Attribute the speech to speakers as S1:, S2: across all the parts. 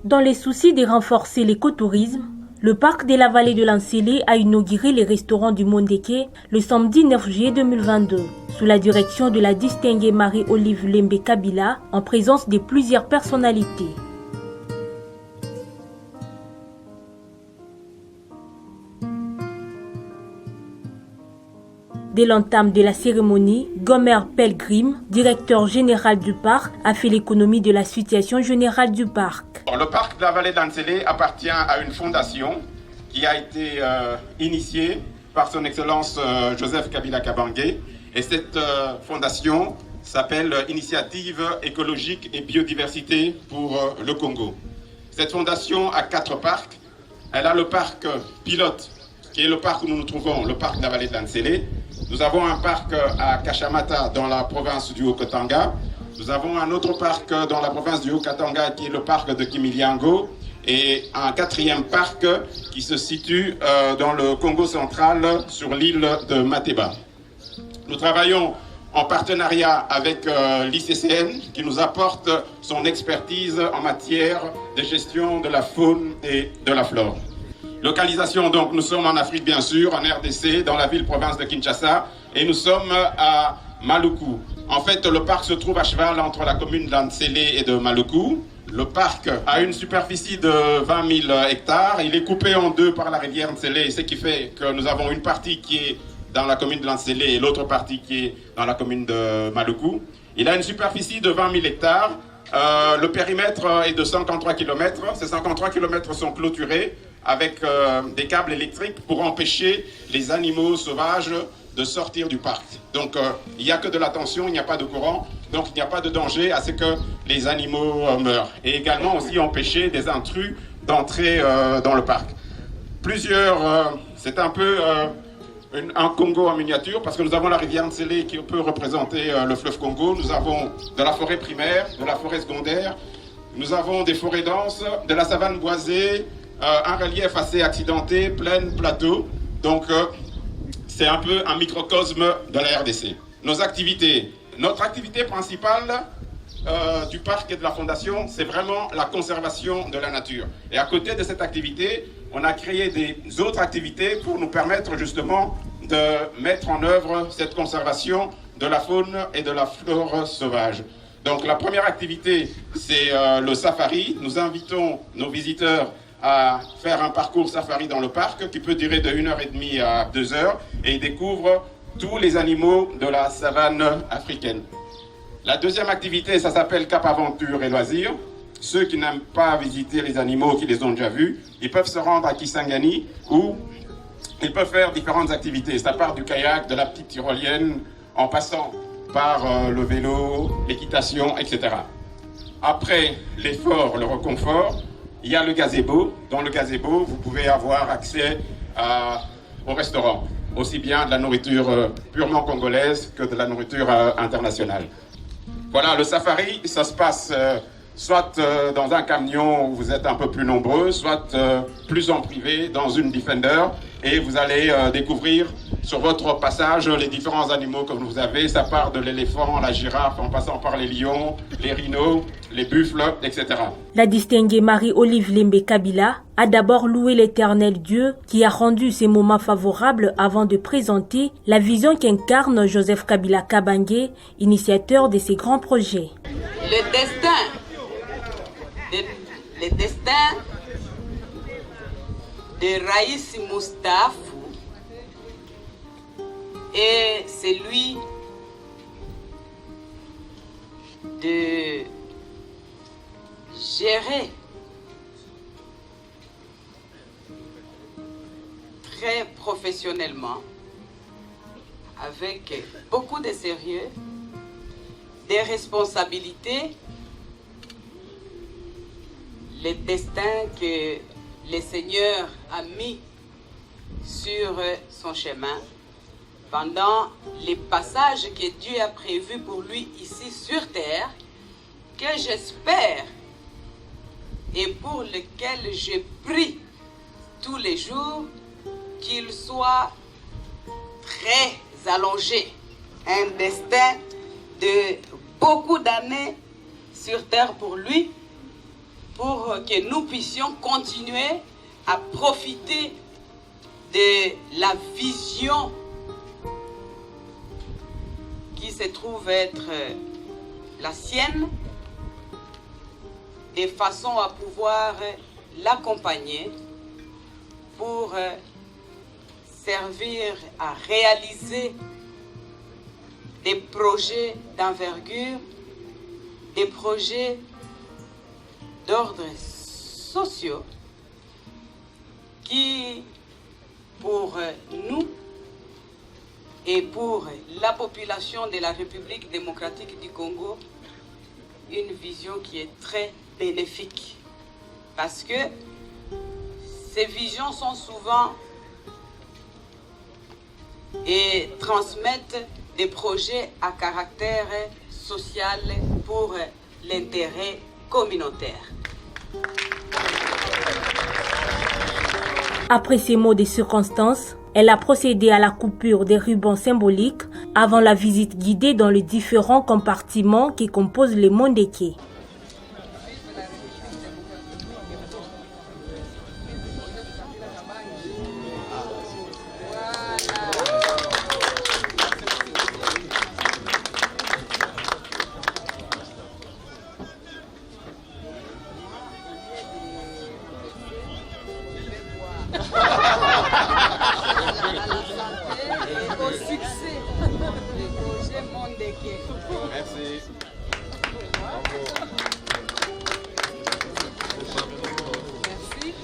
S1: Dans les soucis de renforcer l'écotourisme, le parc de la vallée de l'Ancélé a inauguré les restaurants du Mondeke le samedi 9 juillet 2022, sous la direction de la distinguée Marie-Olive Lembe Kabila, en présence de plusieurs personnalités. Dès l'entame de la cérémonie, Gomer Pelgrim, directeur général du parc, a fait l'économie de la situation générale du parc.
S2: Le parc de la vallée d'Ancélé appartient à une fondation qui a été initiée par son Excellence Joseph Kabila Kabange. Et cette fondation s'appelle Initiative écologique et biodiversité pour le Congo. Cette fondation a 4 parcs. Elle a le parc pilote, qui est le parc où nous nous trouvons, le parc de la vallée d'Ancélé. Nous avons un parc à Kashamata dans la province du Haut-Katanga. Nous avons un autre parc dans la province du Haut-Katanga qui est le parc de Kimiliango et un 4e parc qui se situe dans le Congo central sur l'île de Mateba. Nous travaillons en partenariat avec l'ICCN qui nous apporte son expertise en matière de gestion de la faune et de la flore. Localisation, donc, nous sommes en Afrique, bien sûr, en RDC, dans la ville-province de Kinshasa, et nous sommes à Maluku. En fait, le parc se trouve à cheval entre la commune d'Ancélé et de Maluku. Le parc a une superficie de 20 000 hectares. Il est coupé en 2 par la rivière Ncélé, ce qui fait que nous avons une partie qui est dans la commune de l'Ancélé et l'autre partie qui est dans la commune de Maluku. Il a une superficie de 20 000 hectares. Le périmètre est de 53 km. Ces 53 km sont clôturés avec des câbles électriques pour empêcher les animaux sauvages de sortir du parc. Donc il n'y a que de la tension, il n'y a pas de courant, donc il n'y a pas de danger à ce que les animaux meurent. Et également aussi empêcher des intrus d'entrer dans le parc. C'est un peu un Congo en miniature, parce que nous avons la rivière Ncélé qui peut représenter le fleuve Congo, nous avons de la forêt primaire, de la forêt secondaire, nous avons des forêts denses, de la savane boisée, un relief assez accidenté, plaine, plateau. Donc c'est un peu un microcosme de la RDC. Notre activité principale du parc et de la fondation, c'est vraiment la conservation de la nature. Et à côté de cette activité, on a créé des autres activités pour nous permettre justement de mettre en œuvre cette conservation de la faune et de la flore sauvage. Donc la première activité, c'est le safari. Nous invitons nos visiteurs à faire un parcours safari dans le parc qui peut durer de 1h30 à 2h et ils découvrent tous les animaux de la savane africaine. La deuxième activité, ça s'appelle Cap Aventure et Loisirs. Ceux qui n'aiment pas visiter les animaux, qui les ont déjà vus, ils peuvent se rendre à Kisangani où ils peuvent faire différentes activités. Ça part du kayak, de la petite tyrolienne, en passant par le vélo, l'équitation, etc. Après l'effort, le reconfort, il y a le gazebo. Dans le gazebo, vous pouvez avoir accès au restaurant, aussi bien de la nourriture purement congolaise que de la nourriture internationale. Voilà, le safari, ça se passe soit dans un camion où vous êtes un peu plus nombreux, soit plus en privé dans une Defender, et vous allez découvrir sur votre passage les différents animaux que vous avez. Ça part de l'éléphant, la girafe, en passant par les lions, les rhinos, les buffles, etc.
S1: La distinguée Marie-Olive Lembe Kabila a d'abord loué l'Éternel Dieu qui a rendu ces moments favorables avant de présenter la vision qu'incarne Joseph Kabila Kabange, initiateur de ces grands projets.
S3: Le destin de Raïs Moustapha est celui de gérer très professionnellement, avec beaucoup de sérieux, des responsabilités, le destin que le Seigneur a mis sur son chemin pendant les passages que Dieu a prévus pour lui ici sur terre, que j'espère et pour lequel je prie tous les jours, qu'il soit très allongé. Un destin de beaucoup d'années sur terre pour lui, pour que nous puissions continuer à profiter de la vision qui se trouve être la sienne, de façon à pouvoir l'accompagner pour servir à réaliser des projets d'envergure, des projets d'ordre sociaux qui, pour nous et pour la population de la République démocratique du Congo, une vision qui est très bénéfique. Parce que ces visions sont souvent et transmettent des projets à caractère social pour l'intérêt communautaire.
S1: Après ces mots de circonstance, elle a procédé à la coupure des rubans symboliques avant la visite guidée dans les différents compartiments qui composent le Mondeke.
S3: Au succès du projet Mondeke.
S2: Merci.
S3: Merci.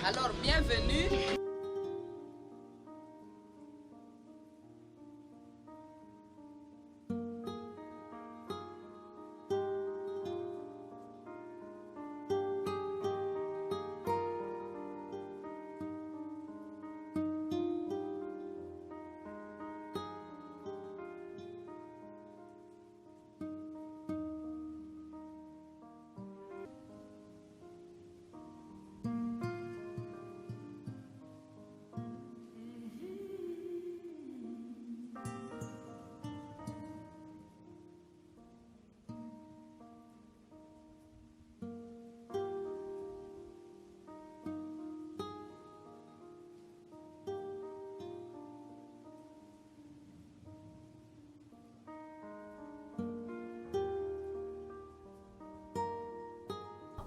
S3: Alors, bienvenue.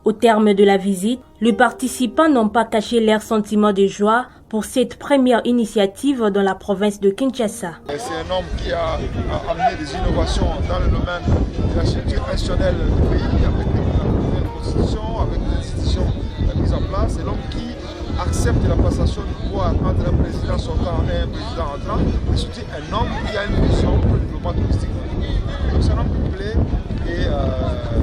S1: Au terme de la visite, les participants n'ont pas caché leur sentiment de joie pour cette première initiative dans la province de Kinshasa.
S4: C'est un homme qui a amené des innovations dans le domaine de la structure institutionnelle du pays, avec une nouvelle constitution, avec des institutions mises en place. C'est l'homme qui accepte la passation du pouvoir entre un président sortant et un président entrant, et surtout un homme qui a une vision pour le développement touristique. Donc c'est un homme qui plaît et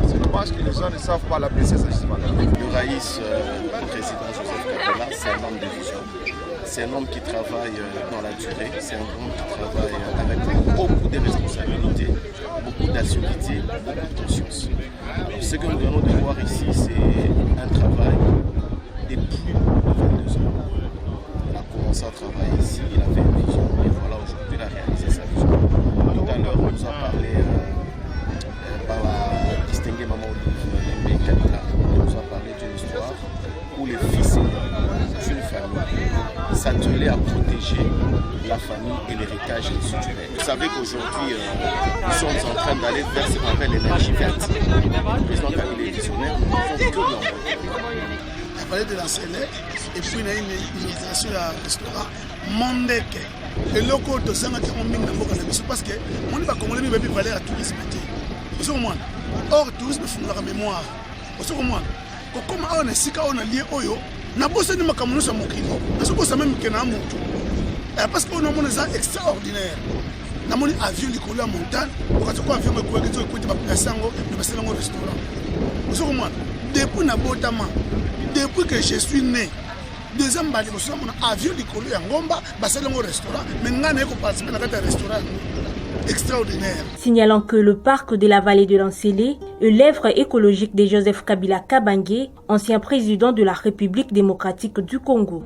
S4: c'est dommage que les gens ne savent pas l'apprécier justement.
S5: Le Raïs, le président Joseph Kabila, c'est un homme de vision. C'est un homme qui travaille dans la durée, c'est un homme qui travaille avec beaucoup de responsabilités, beaucoup d'agilité, beaucoup de conscience. Alors, ce que nous venons de voir ici, c'est un travail des plus de 22 ans. Il a commencé à travailler ici, il avait une vision, et voilà, aujourd'hui il a réalisé sa vision. Tout à l'heure, on nous a parlé par la distinguée maman Olive Kabila, on nous a parlé d'une histoire où les fils d'une famille s'attelaient à protéger la famille et l'héritage institutionnel. Vous savez qu'aujourd'hui, nous sommes en train d'aller vers ce qu'on appelle l'énergie verte. Le président Kabila est visionnaire, nous ne pouvons que l'envoyer.
S6: Il a parlé de la Sélec et puis il y a une inauguration à restaurant Mondeke. Et le code de Sanga qui ont mis dans le monde parce que on ne va pas comme les bébés valeur à tourisme. Vous savez comment? Or tourisme font la mémoire. Vous savez comment? Comme on est si on a lié oyo, na bosse ni makamuno sa mokilo. Na soko sa même que na mutu. Parce qu'on a mon extraordinaire. Na moni avion likolo ya montagne, quand on avion ko ko ko te ba plaçango, ne passer dans restaurant. Vous savez comment? Depuis na botama, depuis que je suis né, deuxième bali ko sa mon avion likolo ya ngomba, ba sala ngo restaurant, mais ngana ko participer na kata restaurant. Extraordinaire.
S1: Signalant que le parc de la vallée de l'Ancélé est l'œuvre écologique de Joseph Kabila Kabange, ancien président de la République démocratique du Congo.